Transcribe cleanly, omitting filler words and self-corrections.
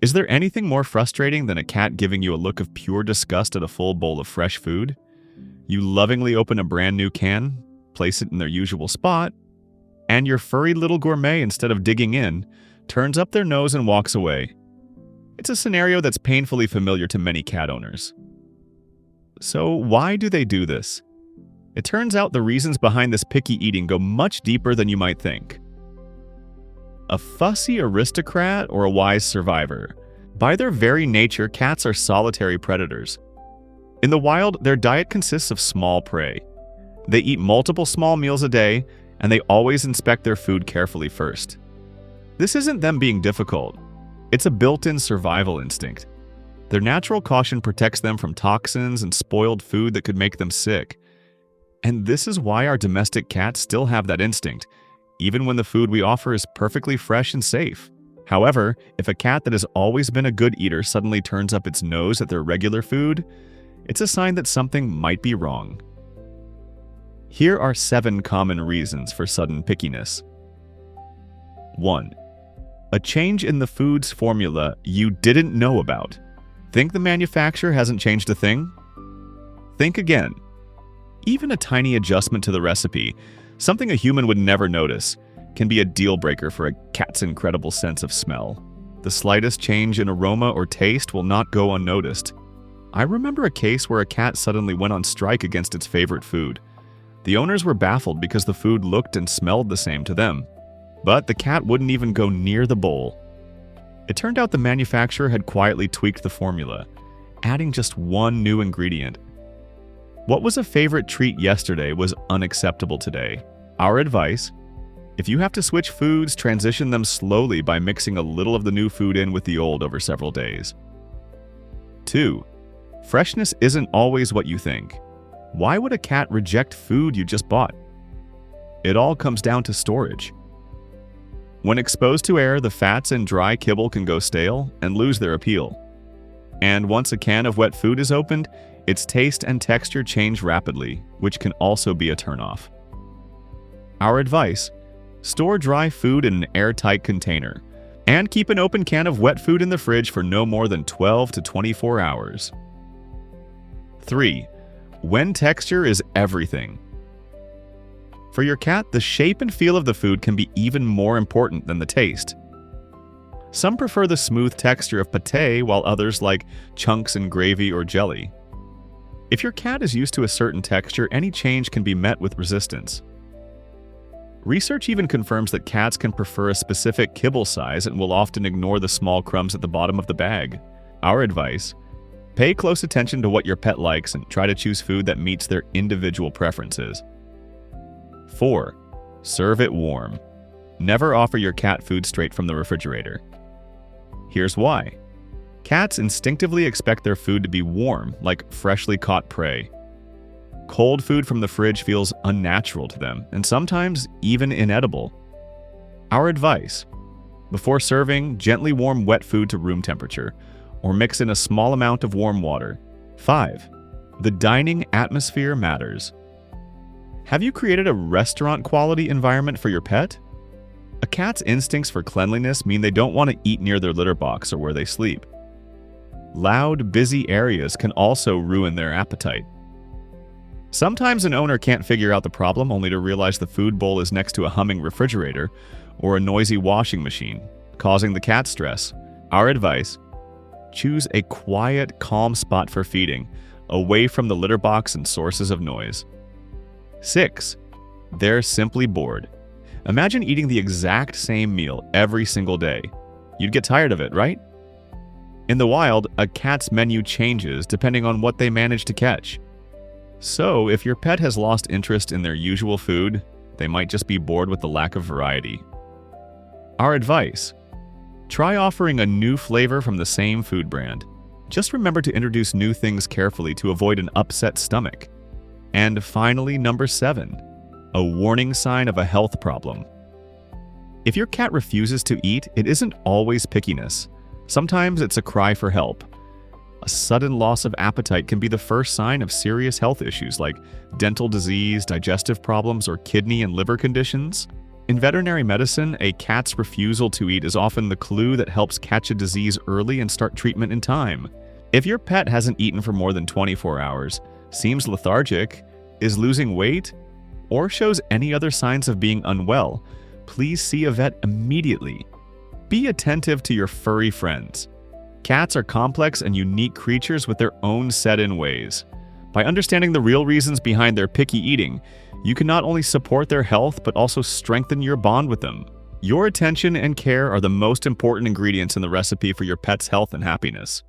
Is there anything more frustrating than a cat giving you a look of pure disgust at a full bowl of fresh food? You lovingly open a brand new can, place it in their usual spot, and your furry little gourmet, instead of digging in, turns up their nose and walks away. It's a scenario that's painfully familiar to many cat owners. So why do they do this? It turns out the reasons behind this picky eating go much deeper than you might think. A fussy aristocrat or a wise survivor? By their very nature, cats are solitary predators. In the wild, their diet consists of small prey. They eat multiple small meals a day, and they always inspect their food carefully first. This isn't them being difficult. It's a built-in survival instinct. Their natural caution protects them from toxins and spoiled food that could make them sick. And this is why our domestic cats still have that instinct, even when the food we offer is perfectly fresh and safe. However, if a cat that has always been a good eater suddenly turns up its nose at their regular food, it's a sign that something might be wrong. Here are 7 common reasons for sudden pickiness. 1. A change in the food's formula you didn't know about. Think the manufacturer hasn't changed a thing? Think again. Even a tiny adjustment to the recipe, something a human would never notice, can be a deal breaker for a cat's incredible sense of smell. The slightest change in aroma or taste will not go unnoticed. I remember a case where a cat suddenly went on strike against its favorite food. The owners were baffled because the food looked and smelled the same to them. But the cat wouldn't even go near the bowl. It turned out the manufacturer had quietly tweaked the formula, adding just one new ingredient. What was a favorite treat yesterday was unacceptable today. Our advice: if you have to switch foods, transition them slowly by mixing a little of the new food in with the old over several days. 2. Freshness isn't always what you think. Why would a cat reject food you just bought? It all comes down to storage. When exposed to air, the fats in dry kibble can go stale and lose their appeal. And once a can of wet food is opened, its taste and texture change rapidly, which can also be a turnoff. Our advice: store dry food in an airtight container, and keep an open can of wet food in the fridge for no more than 12 to 24 hours. 3. When texture is everything. For your cat, the shape and feel of the food can be even more important than the taste. Some prefer the smooth texture of pâté, while others like chunks in gravy or jelly. If your cat is used to a certain texture, any change can be met with resistance. Research even confirms that cats can prefer a specific kibble size and will often ignore the small crumbs at the bottom of the bag. Our advice: pay close attention to what your pet likes and try to choose food that meets their individual preferences. 4. Serve it warm. Never offer your cat food straight from the refrigerator. Here's why. Cats instinctively expect their food to be warm, like freshly caught prey. Cold food from the fridge feels unnatural to them, and sometimes even inedible. Our advice: before serving, gently warm wet food to room temperature, or mix in a small amount of warm water. 5. The dining atmosphere matters. Have you created a restaurant-quality environment for your pet? A cat's instincts for cleanliness mean they don't want to eat near their litter box or where they sleep. Loud, busy areas can also ruin their appetite. Sometimes an owner can't figure out the problem only to realize the food bowl is next to a humming refrigerator or a noisy washing machine, causing the cat stress. Our advice: choose a quiet, calm spot for feeding, away from the litter box and sources of noise. 6. They're simply bored. Imagine eating the exact same meal every single day. You'd get tired of it, right? In the wild, a cat's menu changes depending on what they manage to catch. So, if your pet has lost interest in their usual food, they might just be bored with the lack of variety. Our advice: try offering a new flavor from the same food brand. Just remember to introduce new things carefully to avoid an upset stomach. And finally, number 7, a warning sign of a health problem. If your cat refuses to eat, it isn't always pickiness. Sometimes it's a cry for help. A sudden loss of appetite can be the first sign of serious health issues like dental disease, digestive problems, or kidney and liver conditions. In veterinary medicine, a cat's refusal to eat is often the clue that helps catch a disease early and start treatment in time. If your pet hasn't eaten for more than 24 hours, seems lethargic, is losing weight, or shows any other signs of being unwell, please see a vet immediately. Be attentive to your furry friends. Cats are complex and unique creatures with their own set-in ways. By understanding the real reasons behind their picky eating, you can not only support their health but also strengthen your bond with them. Your attention and care are the most important ingredients in the recipe for your pet's health and happiness.